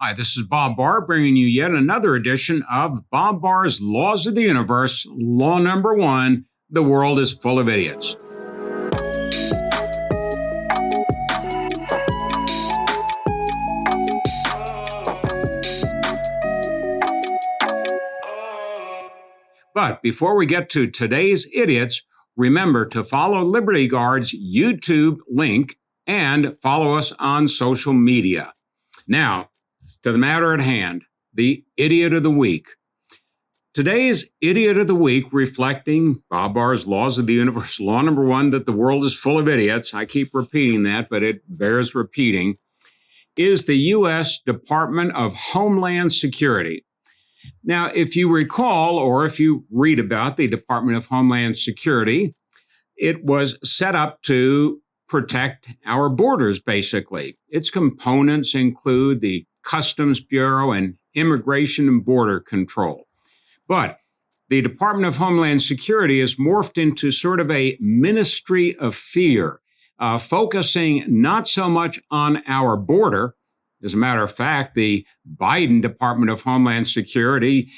Hi, this is Bob Barr bringing you yet another edition of Bob Barr's Laws of the Universe. Law number one, the world is full of idiots. But before we get to today's idiots, remember to follow Liberty Guard's YouTube link and follow us on social media. Now, to the matter at hand, the Idiot of the Week. Today's Idiot of the Week, reflecting Bob Barr's Laws of the Universe, law number one, that the world is full of idiots. I keep repeating that, but it bears repeating, is the U.S. Department of Homeland Security. Now, if you recall, or if you read about the Department of Homeland Security, it was set up to protect our borders, basically. Its components include the Customs Bureau and Immigration and Border Control. But the Department of Homeland Security has morphed into sort of a ministry of fear, focusing not so much on our border. As a matter of fact, the Biden Department of Homeland Security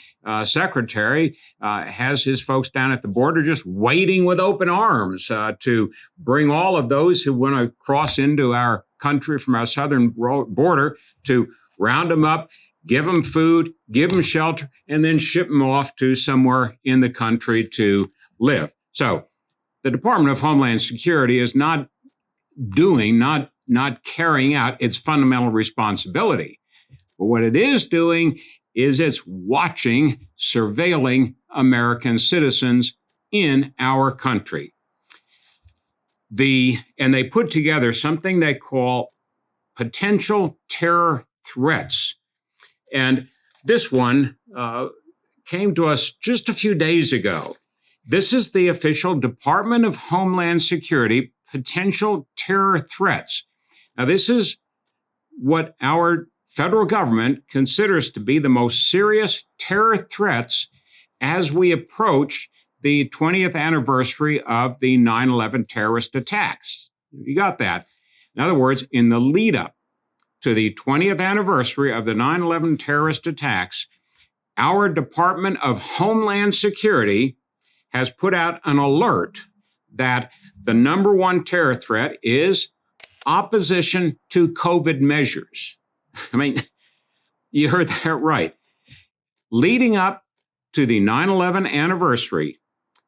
secretary has his folks down at the border just waiting with open arms to bring all of those who want to cross into our country from our southern border, to round them up, give them food, give them shelter, and then ship them off to somewhere in the country to live. So the Department of Homeland Security is not carrying out its fundamental responsibility. But what it is doing is it's watching, surveilling American citizens in our country. And they put together something they call potential terror threats. And this one came to us just a few days ago. This is the official Department of Homeland Security potential terror threats. Now, this is what our federal government considers to be the most serious terror threats as we approach the 20th anniversary of the 9/11 terrorist attacks. You got that? In other words, in the lead up to the 20th anniversary of the 9/11 terrorist attacks, our Department of Homeland Security has put out an alert that the number one terror threat is opposition to COVID measures. I mean, you heard that right. Leading up to the 9/11 anniversary,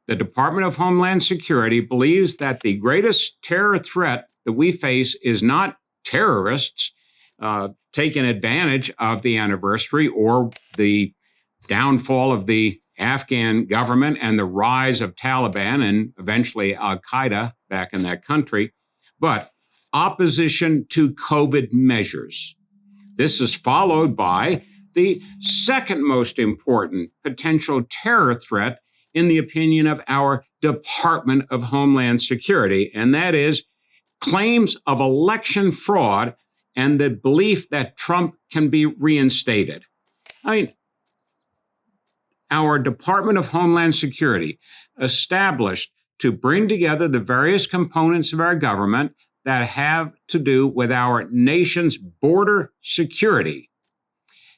the Department of Homeland Security believes that the greatest terror threat that we face is not terrorists taking advantage of the anniversary or the downfall of the Afghan government and the rise of Taliban and eventually Al-Qaeda back in that country, but opposition to COVID measures. This is followed by the second most important potential terror threat in the opinion of our Department of Homeland Security, and that is claims of election fraud and the belief that Trump can be reinstated. I mean, our Department of Homeland Security, established to bring together the various components of our government that have to do with our nation's border security,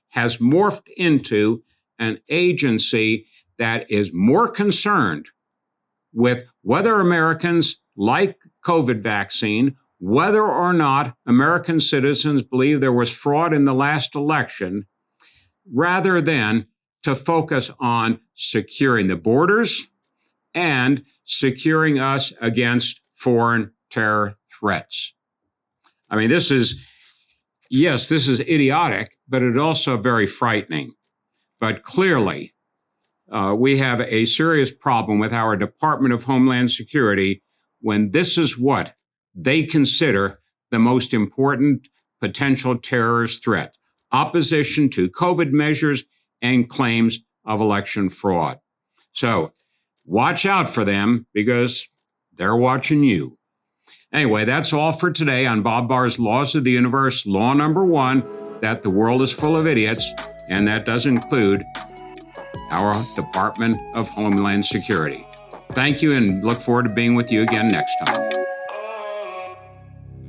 has morphed into an agency that is more concerned with whether Americans like COVID vaccine, whether or not American citizens believe there was fraud in the last election, rather than to focus on securing the borders and securing us against foreign terror threats. I mean, this is idiotic, but it's also very frightening. But clearly, we have a serious problem with our Department of Homeland Security when this is what they consider the most important potential terrorist threat: opposition to COVID measures and claims of election fraud. So watch out for them because they're watching you. Anyway, that's all for today on Bob Barr's Laws of the Universe. Law number one, that the world is full of idiots, and that does include our Department of Homeland Security. Thank you, and look forward to being with you again next time.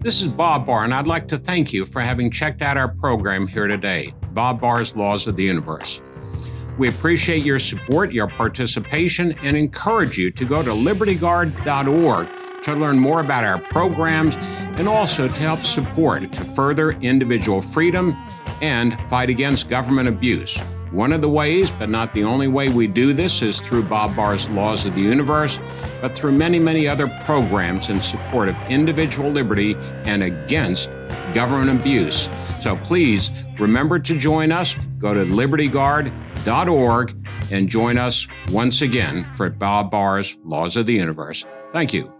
This is Bob Barr, and I'd like to thank you for having checked out our program here today, Bob Barr's Laws of the Universe. We appreciate your support, your participation, and encourage you to go to libertyguard.org to learn more about our programs and also to help support to further individual freedom and fight against government abuse. One of the ways, but not the only way we do this, is through Bob Barr's Laws of the Universe, but through many, many other programs in support of individual liberty and against government abuse. So please remember to join us. Go to libertyguard.org and join us once again for Bob Barr's Laws of the Universe. Thank you.